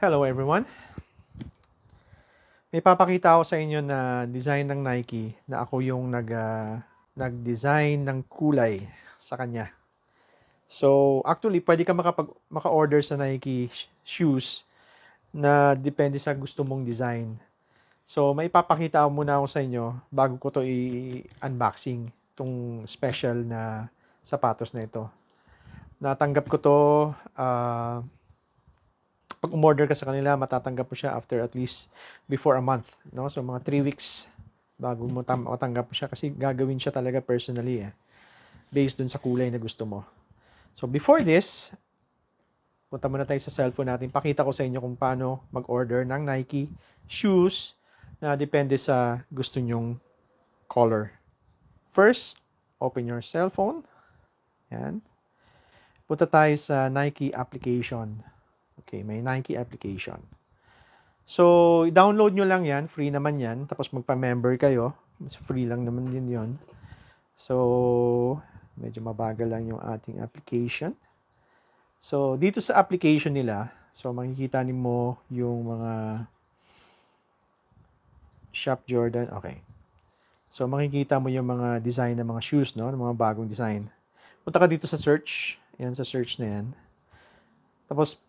Hello everyone. May papakita ako sa inyo na design ng Nike na ako yung nag-design ng kulay sa kanya. So, actually, pwede ka maka-order sa Nike shoes na depende sa gusto mong design. So, may papakita muna ako sa inyo bago ko to i-unboxing, itong special na sapatos na ito. Natanggap ko to, pag umorder ka sa kanila, matatanggap mo siya after at least before a month, no? So mga 3 weeks bago mo matanggap mo siya kasi gagawin siya talaga personally based dun sa kulay na gusto mo. So before this, punta muna tayo sa cellphone natin. Pakita ko sa inyo kung paano mag-order ng Nike shoes na depende sa gusto nyong color. First, open your cellphone. Yan. Punta tayo sa Nike application. Okay, may Nike application. So, i-download nyo lang yan. Free naman yan. Tapos magpa-member kayo. Free lang naman din yon. So, medyo mabagal lang yung ating application. So, dito sa application nila, so makikita mo yung mga Shop Jordan. Okay. So, makikita mo yung mga design ng mga shoes, no? Mga bagong design. Punta ka dito sa search. Yan, sa search na yan. Tapos,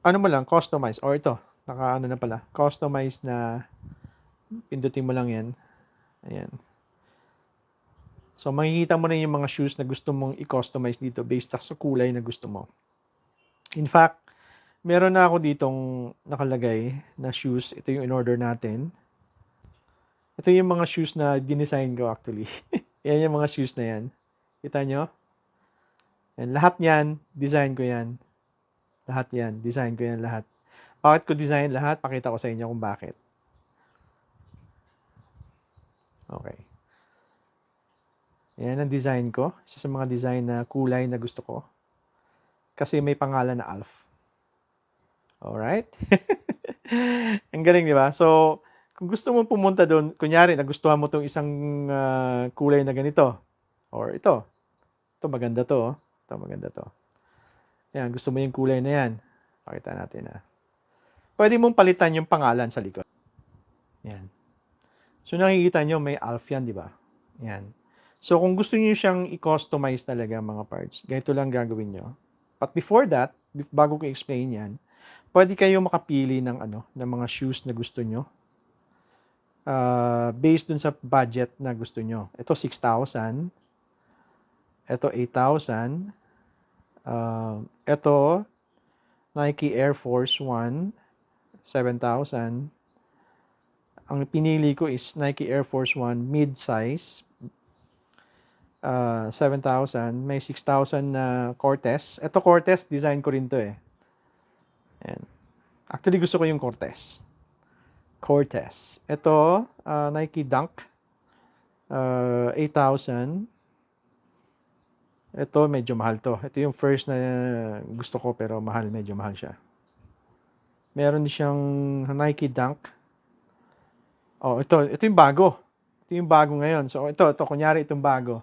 ano mo lang, customize. O ito, naka-ano na pala. Customize na, pindutin mo lang yan. Ayan. So, makikita mo na yung mga shoes na gusto mong i-customize dito based sa kulay na gusto mo. In fact, meron na ako ditong nakalagay na shoes. Ito yung in-order natin. Ito yung mga shoes na dinesign ko actually. Yan yung mga shoes na yan. Kita nyo? Yan, lahat yan, design ko yan. Lahat yan, design ko yan lahat. Bakit ko design lahat? Pakita ko sa inyo kung bakit. Okay. Yan ang design ko. Isa sa mga design na kulay na gusto ko. Kasi may pangalan na Alf. Alright? Ang galing, di ba? So, kung gusto mo pumunta doon, kunyari, nagustuhan mo itong isang kulay na ganito. Or ito. Ito, maganda to. Ito, maganda to. Yan, gusto mo yung kulay na yan. Pakita natin Pwede mong palitan yung pangalan sa likod. Yan. So, nakikita nyo, may Alf yan, di ba? Yan. So, kung gusto niyo siyang i-customize talaga mga parts, ganito lang gagawin nyo. But before that, bago ko explain yan, pwede kayo makapili ng ng mga shoes na gusto nyo. Based dun sa budget na gusto nyo. Ito 6,000. Ito 8,000. Ito Nike Air Force 1, 7,000. Ang pinili ko is Nike Air Force 1 mid-size, 7,000. May 6,000 na Cortez. Ito Cortez, design ko rin to Ayan. Actually, gusto ko yung Cortez. Ito, Nike Dunk, 8,000. Ito, medyo mahal to. Ito yung first na gusto ko pero medyo mahal siya. Meron siyang Nike Dunk. Oh, ito yung bago. Ito yung bago ngayon. So, ito, kunyari itong bago.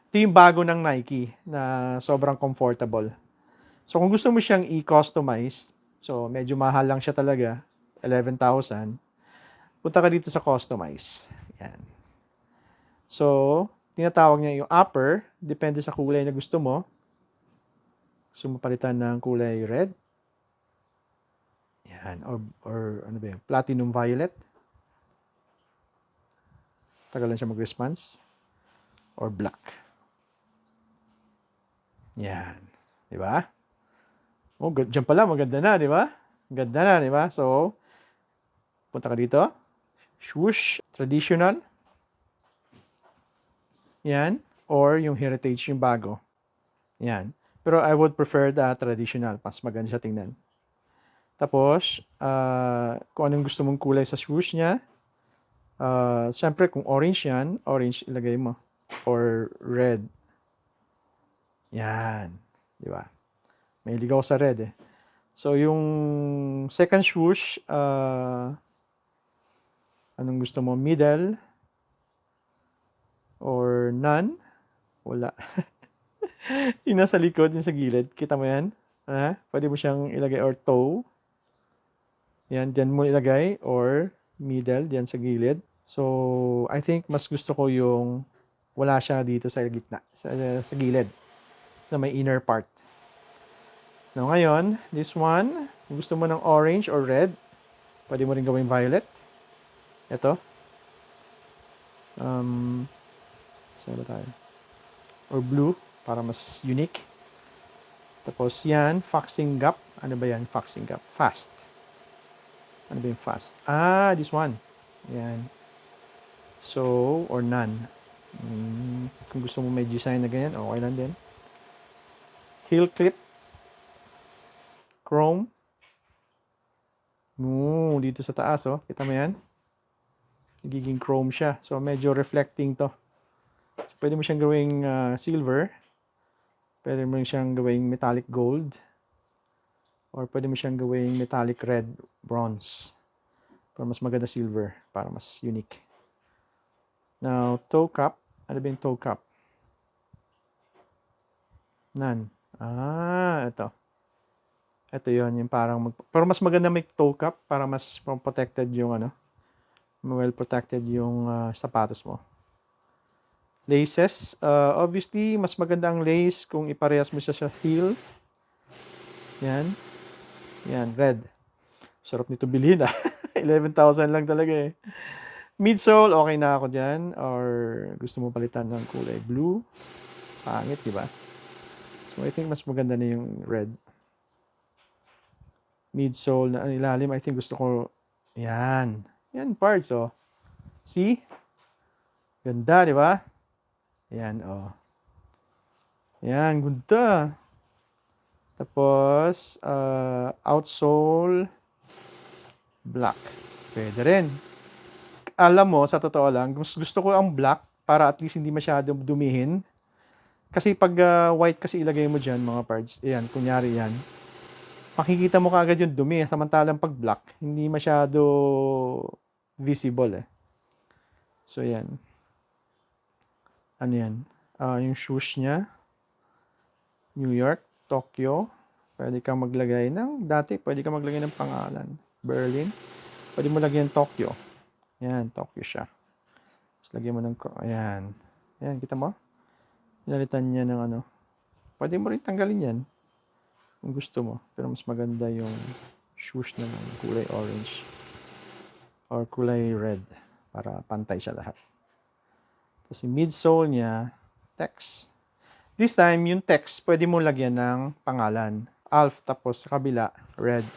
Ito yung bago ng Nike na sobrang comfortable. So, kung gusto mo siyang i-customize, so, medyo mahal lang siya talaga, 11,000. Punta ka dito sa customize. Yan. So, tinatawag niya yung upper, depende sa kulay na gusto mo. Gusto mo palitan ng kulay red. Yan. Or ano ba yun? Platinum violet. Tagal lang siya mag-response. Or black. Yan. Di ba? Oh, dyan pala, maganda na, di ba? Ganda na, di ba? So, punta ka dito. Swoosh, traditional. Yan. Or yung heritage, yung bago. Yan. Pero I would prefer the traditional. Mas maganda siya tingnan. Tapos, kung anong gusto mong kulay sa swoosh niya. Siyempre, kung orange yan, orange ilagay mo. Or red. Yan. Di ba? May ligaw sa red So, yung second swoosh, anong gusto mo? Middle? Or none? Wala. Yung nasa likod, yung sa gilid. Kita mo yan? Pwede mo siyang ilagay or toe. Yan, dyan mo ilagay or middle, dyan sa gilid. So, I think mas gusto ko yung wala siya dito sa gitna, sa gilid, na may inner part. Now, ngayon, this one, kung gusto mo ng orange or red, pwede mo rin gawing violet. Ito. Saan ba tayo? Or blue, para mas unique. Tapos yan, foxing gap. Ano ba yan? Foxing gap. Fast. Ano ba yung fast? Ah, this one. Yan. So, or none. Kung gusto mo may design na ganyan, okay lang din. Heel clip. Chrome. Dito sa taas, oh. Kita mo yan? Nagiging chrome siya. So, medyo reflecting to. So, pwede mo siyang gawing silver. Pwede mo siyang gawing metallic gold. Or pwede mo siyang gawing metallic red, bronze. Para mas maganda silver. Para mas unique. Now, toe cap. Ano ba yung toe cap? None. Ah, ito. Ito yun. Yung parang pero mas maganda may toe cap para mas protected yung ano. Well protected yung sapatos mo. Laces. Obviously, mas maganda ang lace kung iparehas mo siya sa heel. Yan. Yan, red. Sarap nito bilhin ah. 11,000 lang talaga eh. Midsole, okay na ako dyan. Or gusto mo palitan ng kulay blue. Pangit, di ba? So, I think mas maganda na yung red. Midsole na ilalim, I think gusto ko, yan. Yan, parts, oh. See? Ganda, di ba? Yan, oh. Yan, ganda. Tapos, outsole, black. Pwede rin. Alam mo, sa totoo lang, gusto ko ang black para at least hindi masyadong dumihin. Kasi pag white kasi ilagay mo dyan, mga parts, ayan, kunyari yan, makikita mo kaagad yung dumi. Samantalang pag black, hindi masyado visible eh. So, yan. Ano yan? Yung shoes niya. New York, Tokyo. Pwede kang maglagay ng, dati pwede kang maglagay ng pangalan. Berlin. Pwede mo lagyan Tokyo. Yan, Tokyo siya. Tapos lagyan mo ng, ayan. Ayan, kita mo? Pinalitan niya ng ano. Pwede mo rin tanggalin yan. Kung gusto mo. Pero mas maganda yung shoes na kulay orange. Or kulay red. Para pantay siya lahat. Tapos yung midsole niya, text. This time, yung text, pwede mo lagyan ng pangalan. Alf, tapos sa kabila, red.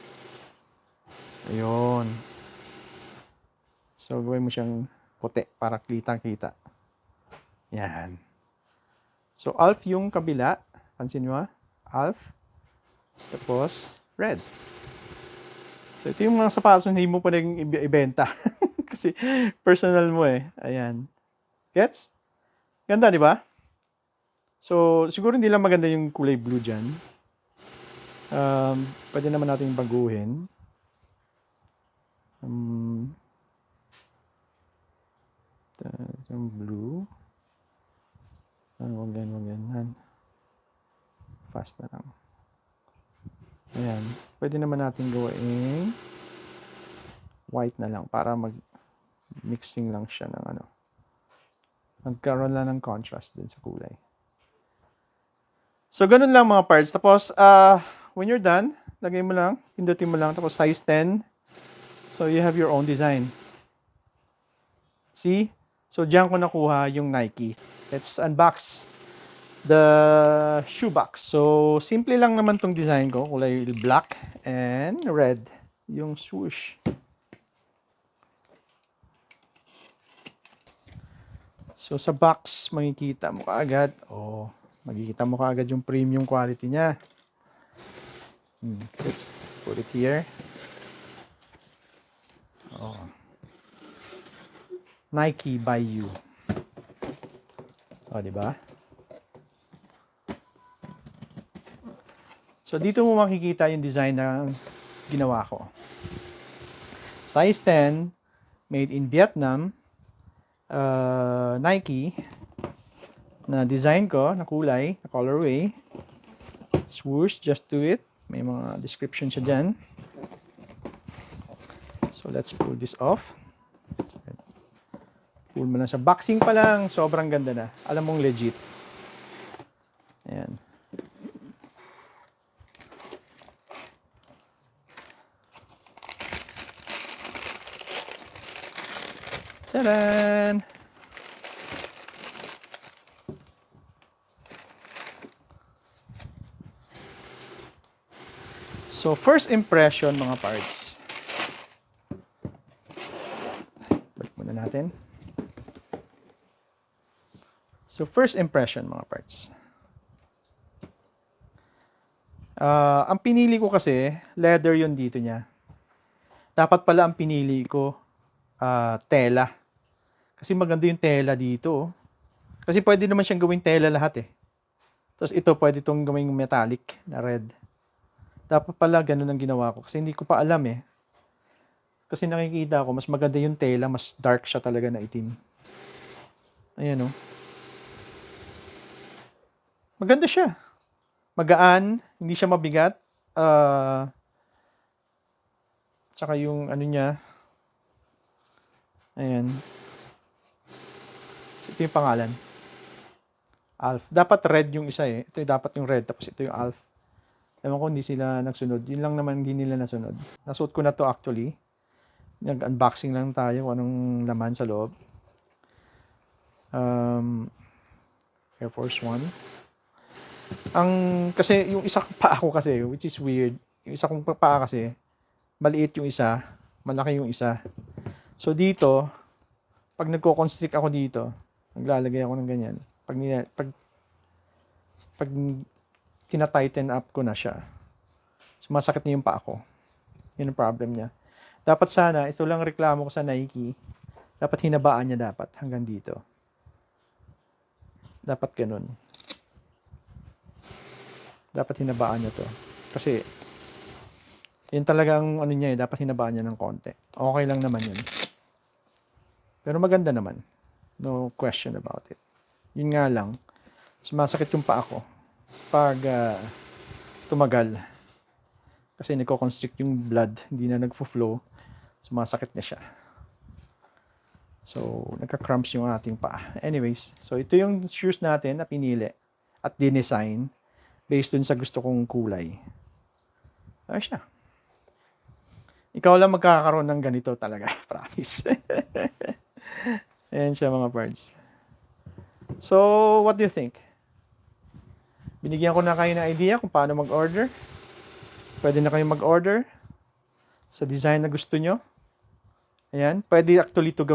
Ayun. So, gawin mo siyang puti para kitang-kita. Yan. So, Alf yung kabila. Pansin nyo ha? Alf. Tapos, red. So, ito yung mga sapatos na hindi mo pa naging ibenta. Kasi, personal mo eh. Ayan. Gets? Ganda, di ba? So, siguro hindi lang maganda yung kulay blue dyan. Pwede naman natin baguhin. Yung blue. Wag yan. Fast na lang. Ayan. Pwede naman natin gawin white na lang para mag-mixing lang siya ng ano. Magkaroon lang ng contrast din sa kulay. So, ganun lang mga parts. Tapos, when you're done, lagay mo lang, pindutin mo lang. Tapos, size 10. So, you have your own design. See? So, diyan ko nakuha yung Nike. Let's unbox the shoebox. So, simple lang naman tong design ko. Kulay black and red. Yung swoosh. So, sa box, makikita mo kaagad. Makikita mo kaagad yung premium quality niya. Let's put it here. Nike by you. Diba? So, dito mo makikita yung design na ginawa ko. Size 10, made in Vietnam. Nike na design ko, na kulay, na colorway. Swoosh, just do it. May mga description siya dyan. So, let's pull this off. Pull mo lang siya. Boxing pa lang, sobrang ganda na. Alam mong legit. Ayan. Tadaan! So, first impression mga parts. Balik muna natin. So, first impression mga parts. Ang pinili ko kasi, leather yun dito niya. Dapat pala ang pinili ko, tela. Kasi maganda yung tela dito. Kasi pwede naman siyang gawing tela lahat eh. Tapos ito pwede itong gawing metallic na red. Dapat pala ganun ang ginawa ko. Kasi hindi ko pa alam eh. Kasi nakikita ko, mas maganda yung tela, mas dark siya talaga na itim. Ayan oh. Maganda siya. Magaan, hindi siya mabigat. Tsaka yung ano niya. Ayan. Ito yung pangalan. Alf. Dapat red yung isa eh. Ito yung dapat yung red, tapos ito yung Alf. Ewan ko, hindi sila nagsunod. Yun lang naman, hindi nila nasunod. Nasuot ko na to actually. Nag-unboxing lang tayo kung anong laman sa loob. Air Force One. Kasi yung isa kong paa ko kasi, which is weird. Yung isa kong paa kasi, maliit yung isa, malaki yung isa. So dito, pag nagko-constrict ako dito, naglalagay ako ng ganyan. Pag tina-tighten up ko na siya, sumasakit na yung paa ko. Yun ang problem niya. Dapat sana, ito lang reklamo ko sa Nike, dapat hinabaan niya dapat hanggang dito. Dapat ganun. Dapat hinabaan niya to. Kasi, yun talagang ano niya eh, dapat hinabaan niya ng konti. Okay lang naman yun. Pero maganda naman. No question about it. Yun nga lang, sumasakit yung paa ko pag tumagal. Kasi nagko-constrict yung blood, hindi na nagfo-flow, sumasakit na siya. So, nagka-cramps yung ating paa. Anyways, so ito yung shoes natin na pinili at dinesign based dun sa gusto kong kulay. Ano siya? Ikaw lang magkakaroon ng ganito talaga, promise. Ayan siya mga parts. So, what do you think? Binigyan ko na kayo ng idea kung paano mag-order. Pwede na kayo mag-order sa design na gusto nyo. Ayan. Pwede actually ito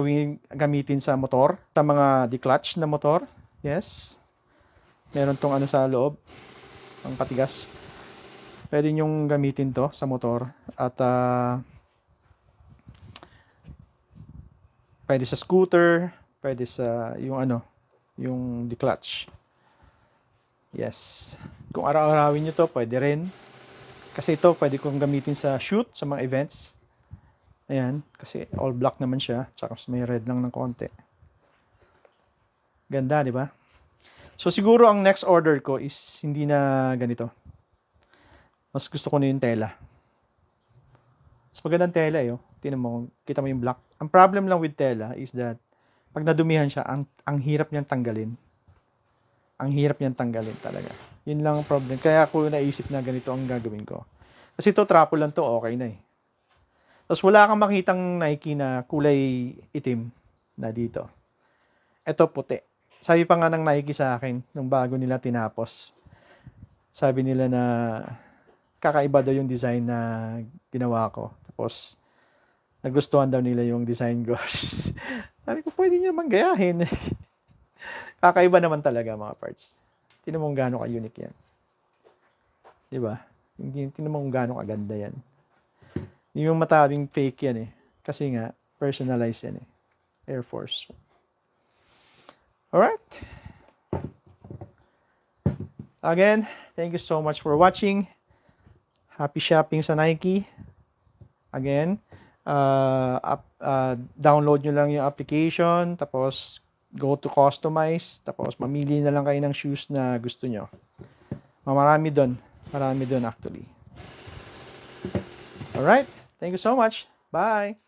gamitin sa motor. Sa mga declutch na motor. Yes. Meron tong ano sa loob. Ang patigas. Pwede nyong gamitin to sa motor. At pwede sa scooter. Pwede sa yung ano. Yung declutch. Yes. Kung araw-arawin nyo to, pwede rin. Kasi ito, pwede kong gamitin sa shoot, sa mga events. Ayan. Kasi all black naman siya. Tsaka may red lang ng konti. Ganda, di ba? So, siguro ang next order ko is hindi na ganito. Mas gusto ko na yung tela. Mas magandang tela eh. Oh. Tingnan mo, kita mo yung black. Ang problem lang with tela is that pag nadumihan siya, ang hirap niyang tanggalin. Ang hirap niyang tanggalin talaga. Yun lang ang problem. Kaya ako naisip na ganito ang gagawin ko. Kasi ito, trapo lang to, okay na eh. Tapos wala kang makitang Nike na kulay itim na dito. Ito puti. Sabi pa nga ng Nike sa akin, nung bago nila tinapos, sabi nila na kakaiba daw yung design na ginawa ko. Tapos, nagustuhan daw nila yung design ko. Sabi ko, pwede nyo naman gayahin. Kakaiba naman talaga mga parts. Tingnan mo kung gaano ka-unique yan. Diba? Tingnan mo kung gaano kaganda yan. Hindi mo matabing fake yan eh. Kasi nga, personalized yan eh. Air Force. Alright. Again, thank you so much for watching. Happy shopping sa Nike. Again, download nyo lang yung application. Tapos, go to customize. Tapos, mamili na lang kayo ng shoes na gusto nyo. Marami doon. Marami doon actually. Alright. Thank you so much. Bye.